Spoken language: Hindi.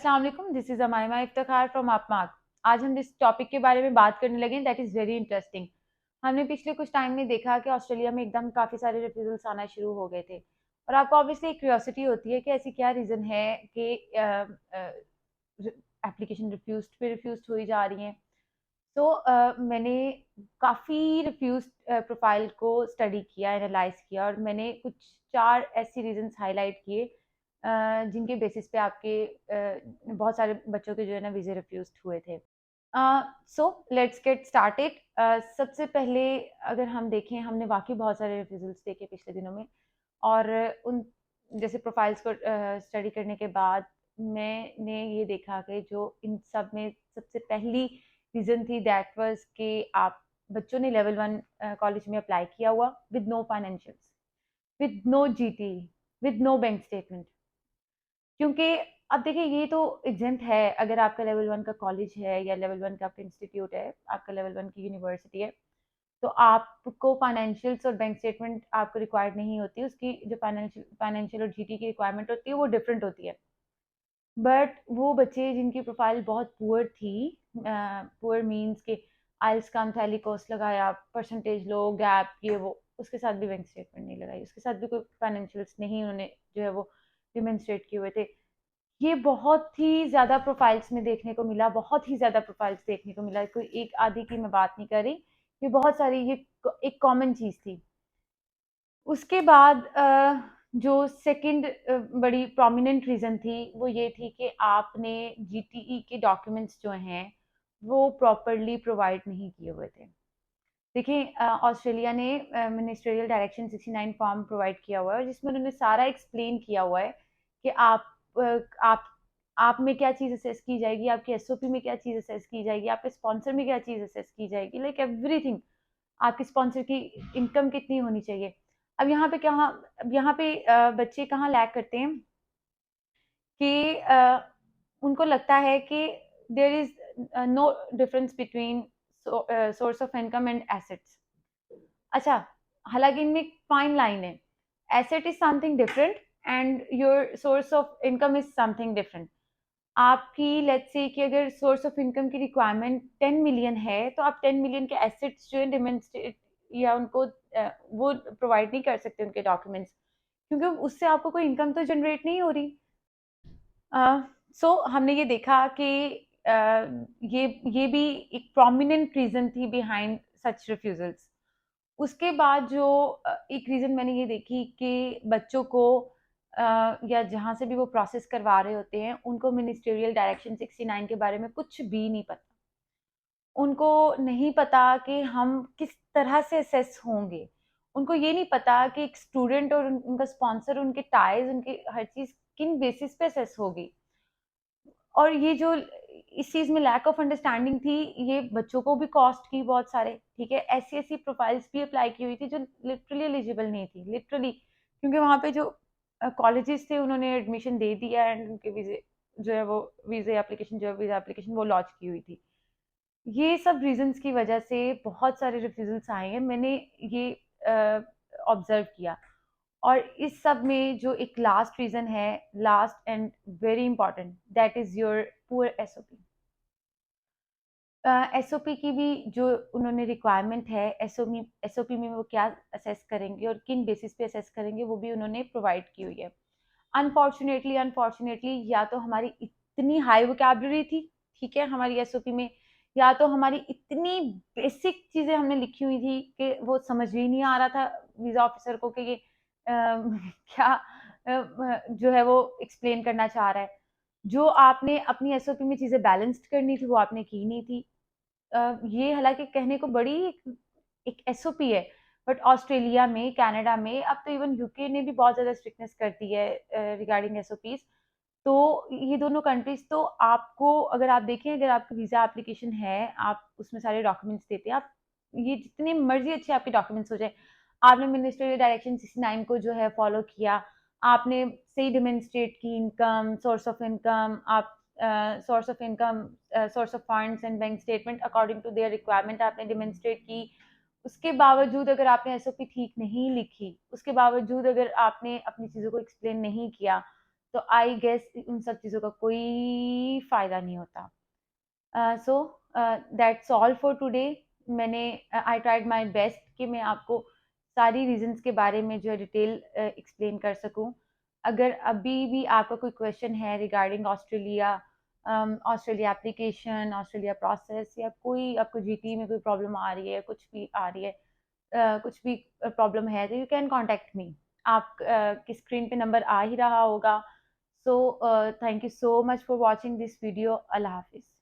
अस्सलाम वालेकुम, दिस इज़ अमाइमा इफ्तिखार फ्रॉम अपमार्क। आज हम जिस टॉपिक के बारे में बात करने लगे दैट इज़ वेरी इंटरेस्टिंग। हमने पिछले कुछ टाइम में देखा कि ऑस्ट्रेलिया में एकदम काफ़ी सारे रिफ्यूज़ल्स आना शुरू हो गए थे और आपको ऑब्वियसली एक क्यूरियोसिटी होती है कि ऐसी क्या रीज़न है कि एप्लीकेशन रिफ्यूज़्ड पे रिफ्यूज़्ड हुई जा रही हैं। तो मैंने काफ़ी रिफ्यूज़्ड प्रोफाइल को स्टडी किया, एनालाइज़ किया और मैंने कुछ 4 ऐसी रीज़न्स हाइलाइट किए जिनके बेसिस पे आपके बहुत सारे बच्चों के जो है ना वीज़े रिफ्यूज़्ड हुए थे। So let's get started. सबसे पहले अगर हम देखें, हमने वाक़ई बहुत सारे रिफ्यूज़ल्स देखे पिछले दिनों में और उन जैसे प्रोफाइल्स को स्टडी करने के बाद मैंने ये देखा कि जो इन सब में सबसे पहली रीज़न थी दैट वाज़ कि आप बच्चों ने लेवल 1 कॉलेज में अप्लाई किया हुआ with no financials, with no GT, with no bank statement. क्योंकि अब देखिए ये तो एग्ज़ेम्प्ट है अगर आपका लेवल 1 का कॉलेज है या लेवल 1 का आपका इंस्टीट्यूट है, आपका लेवल 1 की यूनिवर्सिटी है, तो आपको फाइनेंशियल्स और बैंक स्टेटमेंट आपको रिक्वायर्ड नहीं होती। उसकी जो फाइनेंशियल और जीटी की रिक्वायरमेंट होती है वो डिफरेंट होती है। बट वो बच्चे जिनकी प्रोफाइल बहुत पुअर थी, पुअर मीन्स के आइल्स कम था, कोर्स लगाया, परसेंटेज लो, गैप ये वो, उसके साथ भी बैंक स्टेटमेंट नहीं लगाई, उसके साथ भी कोई फाइनेंशियल्स नहीं उन्होंने जो है वो डिमॉन्स्ट्रेट किए हुए थे। ये बहुत ही ज़्यादा प्रोफाइल्स में देखने को मिला, बहुत ही ज़्यादा प्रोफाइल्स देखने को मिला, कोई एक आधी की मैं बात नहीं कर रही, ये बहुत सारी, ये एक कॉमन चीज़ थी। उसके बाद जो सेकंड बड़ी प्रोमिनेंट रीज़न थी वो ये थी कि आपने जीटीई के डॉक्यूमेंट्स जो हैं वो प्रॉपरली प्रोवाइड नहीं किए हुए थे। देखिए ऑस्ट्रेलिया ने मिनिस्ट्रियल डायरेक्शन 69 फॉर्म प्रोवाइड किया हुआ है जिसमें उन्होंने सारा एक्सप्लेन किया हुआ है कि आप में क्या चीज़ असेस की जाएगी, आपके एसओपी में क्या चीज़ असेस की जाएगी, आपके स्पॉन्सर में क्या चीज़ असेस की जाएगी, लाइक एवरीथिंग। आपके स्पॉन्सर की इनकम कितनी होनी चाहिए। अब यहाँ पे क्या, अब यहाँ पे बच्चे कहाँ लैग करते हैं कि उनको लगता है कि there is no difference between source of income and assets. अच्छा, हालांकि इनमें एक फाइन लाइन है। Asset is something different and your source of income is something different. आपकी लेट्स से कि अगर सोर्स ऑफ इनकम की रिक्वायरमेंट 10 मिलियन है तो आप 10 मिलियन के एसेट्स जो है डिमॉन्स्ट्रेट या उनको वो प्रोवाइड नहीं कर सकते उनके डॉक्यूमेंट्स, क्योंकि उससे आपको कोई इनकम तो जनरेट नहीं हो रही। सो हमने ये देखा कि ये भी एक प्रोमिनेंट रीजन थी बिहाइंड सच रिफ्यूजल्स। उसके बाद जो एक रीजन मैंने ये देखी कि बच्चों को या जहाँ से भी वो प्रोसेस करवा रहे होते हैं उनको मिनिस्ट्रियल डायरेक्शन 69 के बारे में कुछ भी नहीं पता। उनको नहीं पता कि हम किस तरह से असेस होंगे। उनको ये नहीं पता कि एक स्टूडेंट और उनका स्पॉन्सर, उनके टाइज, उनकी हर चीज़ किन बेसिस पे असेस होगी। और ये जो इस चीज़ में लैक ऑफ अंडरस्टैंडिंग थी, ये बच्चों को भी कॉस्ट की बहुत सारे, ठीक है? ऐसी-ऐसी प्रोफाइल्स भी अप्लाई की हुई थी जो लिटरली एलिजिबल नहीं थी, लिटरली। क्योंकि वहाँ पे जो कॉलेजेस थे उन्होंने एडमिशन दे दिया एंड उनके वीज़े जो है वो वीज़ा एप्लीकेशन वो लॉन्च की हुई थी। ये सब रीज़न्स की वजह से बहुत सारे रिफ्यूज़ल्स आए हैं। मैंने ये ऑब्ज़र्व किया। और इस सब में जो एक लास्ट रीज़न है, last and very important, that is your poor SOP. SOP की भी जो उन्होंने रिक्वायरमेंट है, एसओपी में वो क्या असेस करेंगे और किन बेसिस पे असेस करेंगे वो भी उन्होंने प्रोवाइड की हुई है। अनफॉर्चुनेटली या तो हमारी इतनी हाई वोकैबुलरी थी, ठीक है, हमारी एसओपी में, या तो हमारी इतनी बेसिक चीज़ें हमने लिखी हुई थी कि वो समझ ही नहीं आ रहा था वीज़ा ऑफिसर को कि ये क्या जो है वो एक्सप्लेन करना चाह रहा है। जो आपने अपनी एसओपी में चीज़ें बैलेंस्ड करनी थी वो आपने की नहीं थी। ये हालाँकि कहने को बड़ी एक एसओपी है, बट ऑस्ट्रेलिया में, कनाडा में, अब तो इवन यूके ने भी बहुत ज़्यादा स्ट्रिक्टनेस कर दी है रिगार्डिंग एसओपीज़। तो ये दोनों कंट्रीज़ तो आपको, अगर आप देखें, अगर आपका वीज़ा एप्लीकेशन है, आप उसमें सारे डॉक्यूमेंट्स देते हैं, आप ये जितने मर्ज़ी अच्छे आपके डॉक्यूमेंट्स हो जाए, आपने मिनिस्ट्रियल डायरेक्शन 69 को जो है फॉलो किया, आपने सही डेमोंस्ट्रेट की इनकम, सोर्स ऑफ इनकम, आप source of income, source of funds and bank statement according to their requirement आपने डेमोंस्ट्रेट की। उसके बावजूद अगर आपने एसओपी ठीक नहीं लिखी, उसके बावजूद अगर आपने अपनी चीज़ों को एक्सप्लेन नहीं किया, तो आई गेस उन सब चीज़ों का कोई फ़ायदा नहीं होता। So that's all for today. मैंने आई ट्राइड माय बेस्ट कि मैं आपको सारी रीजंस के बारे में जो है डिटेल एक्सप्लेन कर सकूं। अगर अभी भी आपका कोई क्वेश्चन है regarding Australia, Australia application, Australia process, या कोई आपको जीटी में कोई प्रॉब्लम आ रही है, कुछ भी आ रही है, कुछ भी प्रॉब्लम है, तो यू कैन कॉन्टेक्ट मी। आप की स्क्रीन पे नंबर आ ही रहा होगा। So thank you so much for watching this video. Allah हाफिज़।